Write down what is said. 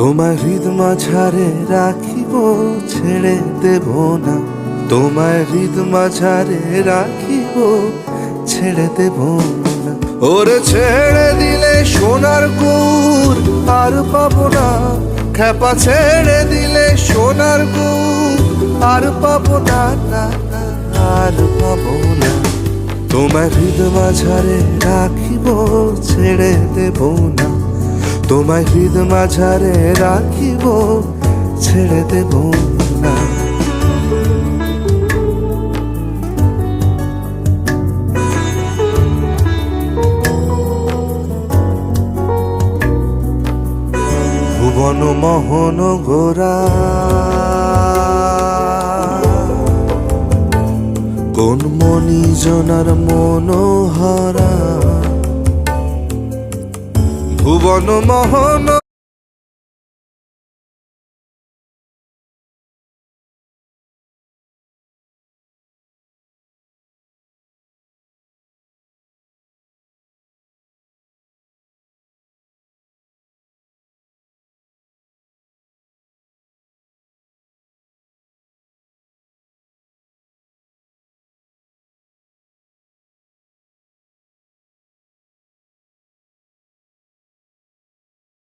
তোমায় হৃদ মাঝারে রাখিব, ছেড়ে দেব না। তোমায় হৃদ মাঝারে রাখিব, ছেড়ে দেব না। ওরে ছেড়ে দিলে সোনার গুর আর পাবো না, খেপা ছেড়ে দিলে সোনার গুর আর পাবো না, না না, আর পাবো না। তোমায় হৃদ মাঝারে রাখিব, ছেড়ে দেব না। তোমায় হৃদ মাঝারে রাখিব, ছেড়ে দেব না। ভুবন মোহন গোরা কোন মনি জনার মনোহরা, ভুবন মোহন